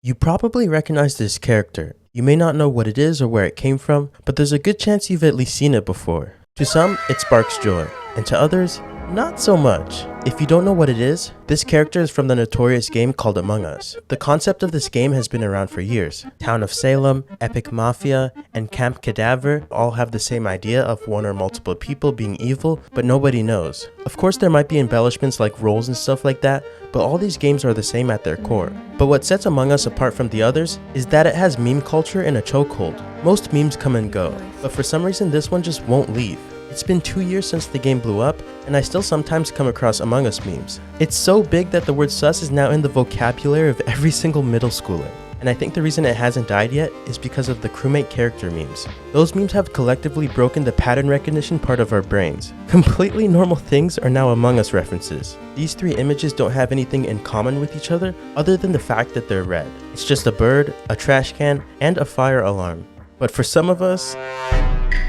You probably recognize this character. You may not know what it is or where it came from, but there's a good chance you've at least seen it before. To some, it sparks joy, and to others, not so much. If you don't know what it is, this character is from the notorious game called Among Us. The concept of this game has been around for years. Town of Salem, Epic Mafia, and Camp Cadaver all have the same idea of one or multiple people being evil, but nobody knows. Of course, there might be embellishments like roles and stuff like that, but all these games are the same at their core. But what sets Among Us apart from the others is that it has meme culture in a chokehold. Most memes come and go, but for some reason this one just won't leave. It's been 2 years since the game blew up, and I still sometimes come across Among Us memes. It's so big that the word sus is now in the vocabulary of every single middle schooler. And I think the reason it hasn't died yet is because of the crewmate character memes. Those memes have collectively broken the pattern recognition part of our brains. Completely normal things are now Among Us references. These three images don't have anything in common with each other than the fact that they're red. It's just a bird, a trash can, and a fire alarm. But for some of us,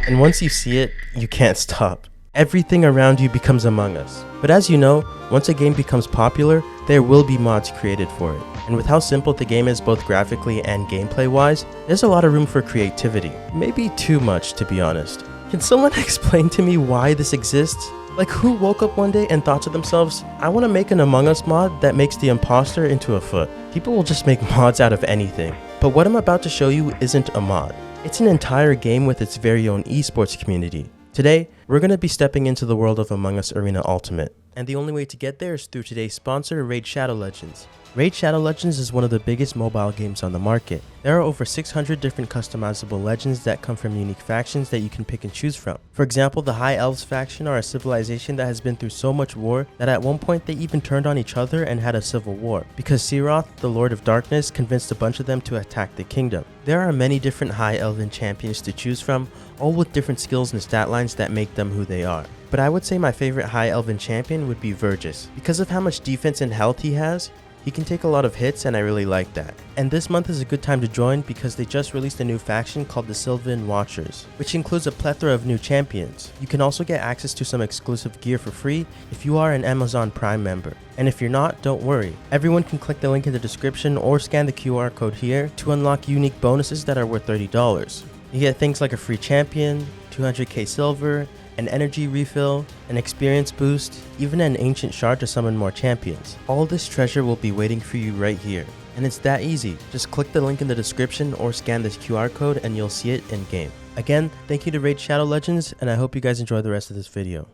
and once you see it, you can't stop. Everything around you becomes Among Us. But as you know, once a game becomes popular, there will be mods created for it. And with how simple the game is both graphically and gameplay wise, there's a lot of room for creativity. Maybe too much, to be honest. Can someone explain to me why this exists? Like, who woke up one day and thought to themselves, I want to make an Among Us mod that makes the imposter into a foot. People will just make mods out of anything. But what I'm about to show you isn't a mod. It's an entire game with its very own esports community. Today, we're going to be stepping into the world of Among Us Arena Ultimate. And the only way to get there is through today's sponsor, Raid Shadow Legends. Raid Shadow Legends is one of the biggest mobile games on the market. There are over 600 different customizable legends that come from unique factions that you can pick and choose from. For example, the High Elves faction are a civilization that has been through so much war that at one point they even turned on each other and had a civil war, because Seroth, the Lord of Darkness, convinced a bunch of them to attack the kingdom. There are many different High Elven champions to choose from, all with different skills and stat lines that make them who they are. But I would say my favorite High Elven champion would be Vergis. Because of how much defense and health he has, he can take a lot of hits and I really like that. And this month is a good time to join because they just released a new faction called the Sylvan Watchers, which includes a plethora of new champions. You can also get access to some exclusive gear for free if you are an Amazon Prime member. And if you're not, don't worry. Everyone can click the link in the description or scan the QR code here to unlock unique bonuses that are worth $30. You get things like a free champion, 200k silver, an energy refill, an experience boost, even an ancient shard to summon more champions. All this treasure will be waiting for you right here. And it's that easy. Just click the link in the description or scan this QR code and you'll see it in game. Again, thank you to Raid Shadow Legends, and I hope you guys enjoy the rest of this video.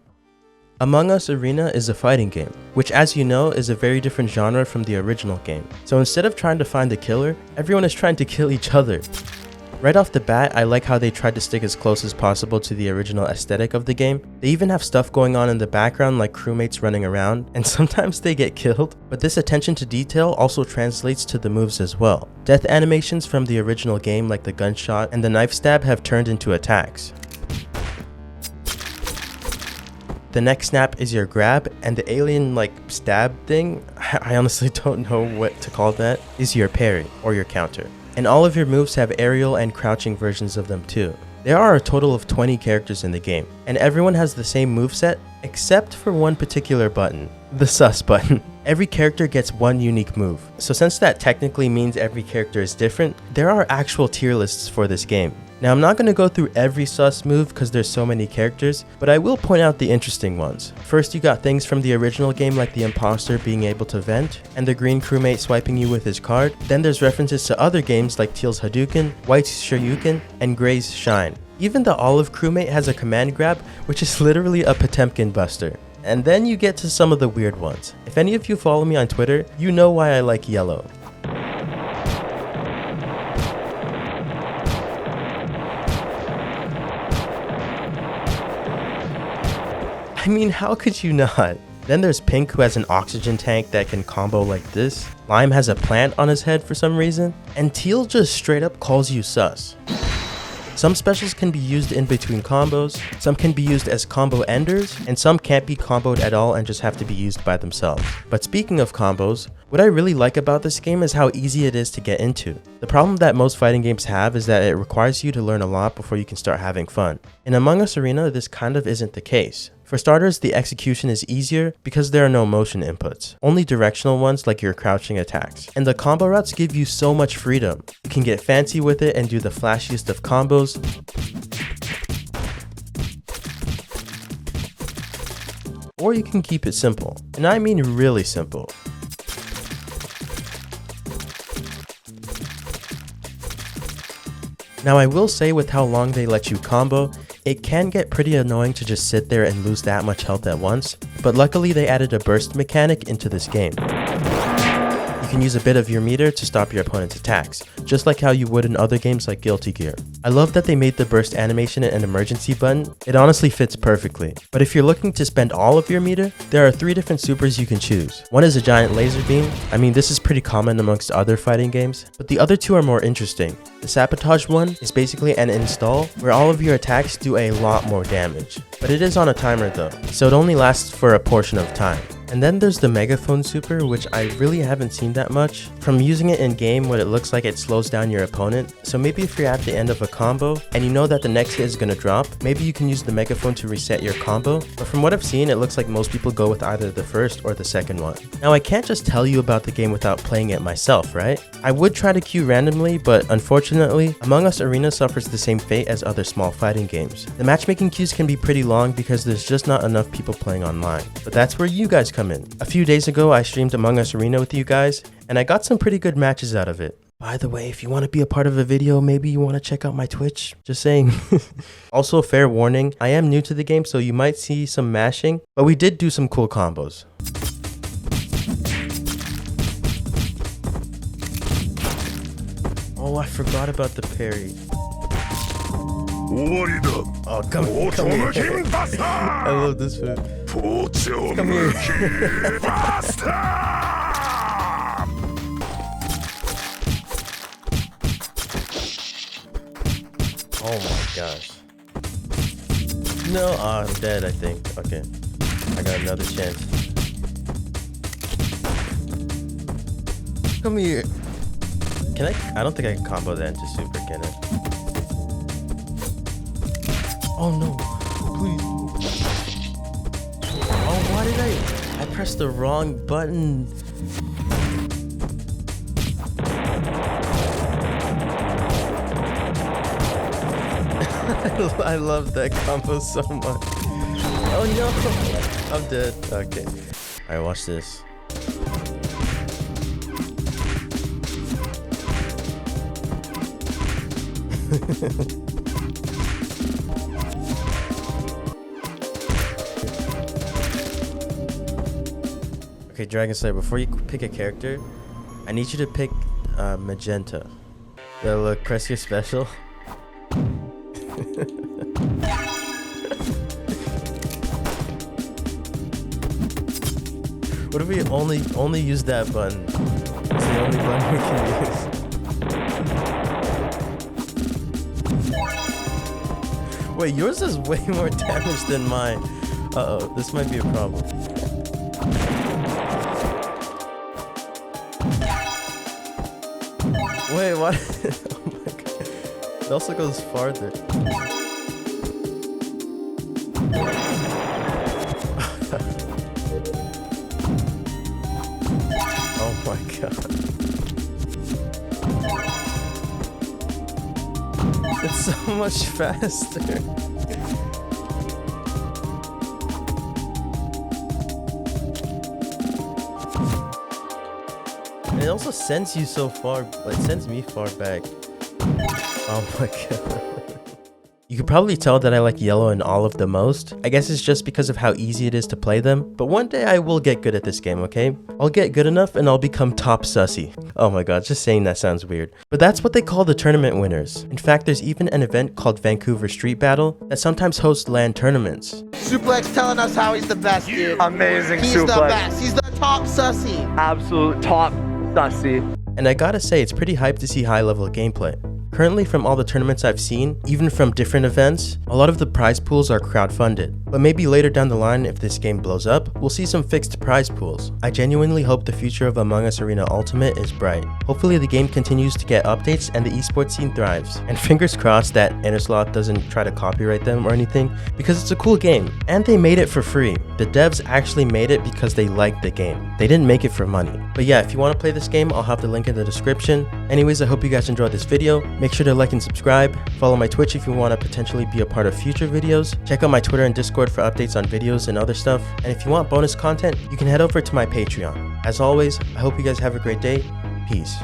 Among Us Arena is a fighting game, which as you know is a very different genre from the original game. So instead of trying to find the killer, everyone is trying to kill each other. Right off the bat, I like how they tried to stick as close as possible to the original aesthetic of the game. They even have stuff going on in the background like crewmates running around, and sometimes they get killed. But this attention to detail also translates to the moves as well. Death animations from the original game like the gunshot and the knife stab have turned into attacks. The neck snap is your grab, and the alien stab thing, I honestly don't know what to call that, is your parry or your counter. And all of your moves have aerial and crouching versions of them too. There are a total of 20 characters in the game, and everyone has the same moveset except for one particular button, the sus button. Every character gets one unique move. So since that technically means every character is different, there are actual tier lists for this game. Now I'm not going to go through every sus move because there's so many characters, but I will point out the interesting ones. First, you got things from the original game like the imposter being able to vent, and the green crewmate swiping you with his card. Then there's references to other games like Teal's Hadouken, White's Shoryuken, and Gray's Shine. Even the olive crewmate has a command grab, which is literally a Potemkin buster. And then you get to some of the weird ones. If any of you follow me on Twitter, you know why I like yellow. I mean, how could you not? Then there's Pink, who has an oxygen tank that can combo like this. Lime has a plant on his head for some reason. And Teal just straight up calls you sus. Some specials can be used in between combos, some can be used as combo enders, and some can't be comboed at all and just have to be used by themselves. But speaking of combos, what I really like about this game is how easy it is to get into. The problem that most fighting games have is that it requires you to learn a lot before you can start having fun. In Among Us Arena, this kind of isn't the case. For starters, the execution is easier because there are no motion inputs, only directional ones like your crouching attacks. And the combo routes give you so much freedom. You can get fancy with it and do the flashiest of combos. Or you can keep it simple, and I mean really simple. Now I will say with how long they let you combo, it can get pretty annoying to just sit there and lose that much health at once, but luckily they added a burst mechanic into this game. You can use a bit of your meter to stop your opponent's attacks, just like how you would in other games like Guilty Gear. I love that they made the burst animation an emergency button. It honestly fits perfectly. But if you're looking to spend all of your meter, there are 3 different supers you can choose. One is a giant laser beam. I mean, this is pretty common amongst other fighting games, but the other 2 are more interesting. The sabotage one is basically an install where all of your attacks do a lot more damage, but it is on a timer though, so it only lasts for a portion of time. And then there's the megaphone super, which I really haven't seen that much. From using it in game, what it looks like it slows down your opponent, so maybe if you're at the end of a combo and you know that the next hit is gonna drop, maybe you can use the megaphone to reset your combo, but from what I've seen, it looks like most people go with either the first or the second one. Now I can't just tell you about the game without playing it myself, right? I would try to queue randomly, but unfortunately, Among Us Arena suffers the same fate as other small fighting games. The matchmaking queues can be pretty long because there's just not enough people playing online, but that's where you guys come in. A few days ago, I streamed Among Us Arena with you guys, and I got some pretty good matches out of it. By the way, if you want to be a part of a video, maybe you want to check out my Twitch. Just saying. Also, fair warning, I am new to the game, so you might see some mashing, but we did do some cool combos. Oh, I forgot about the parry. Oh, come here. I love this food. Come here. Oh my gosh. No, I'm dead, I think. Okay. I got another chance. Come here. Can I don't think I can combo that into super, can I? Oh no, please. Oh, why did I pressed the wrong button. I love that combo so much. Oh no, I'm dead. Okay. Alright, watch this. Okay, Dragon Slayer, before you pick a character, I need you to pick Magenta. Look, press your special. What if we only use that button? It's the only button we can use. Wait, yours does way more damage than mine. Uh-oh, this might be a problem. Wait, what? Oh my god. It also goes farther. Oh my god. It's so much faster. It also sends you so far, like sends me far back. Oh my god. You could probably tell that I like yellow and olive the most. I guess it's just because of how easy it is to play them, but one day I will get good at this game, okay? I'll get good enough and I'll become top sussy. Oh my god, just saying that sounds weird. But that's what they call the tournament winners. In fact, there's even an event called Vancouver Street Battle that sometimes hosts LAN tournaments. Suplex telling us how he's the best, dude. Amazing He's suplex. the best. He's the top sussy. Absolute top sussy. And I gotta say, it's pretty hype to see high-level gameplay. Currently, from all the tournaments I've seen, even from different events, a lot of the prize pools are crowdfunded. But maybe later down the line, if this game blows up, we'll see some fixed prize pools. I genuinely hope the future of Among Us Arena Ultimate is bright. Hopefully the game continues to get updates and the esports scene thrives. And fingers crossed that Innersloth doesn't try to copyright them or anything, because it's a cool game, and they made it for free. The devs actually made it because they liked the game. They didn't make it for money. But yeah, if you want to play this game, I'll have the link in the description. Anyways, I hope you guys enjoyed this video. Make sure to like and subscribe. Follow my Twitch if you want to potentially be a part of future videos. Check out my Twitter and Discord for updates on videos and other stuff. And if you want bonus content, you can head over to my Patreon. As always, I hope you guys have a great day. Peace.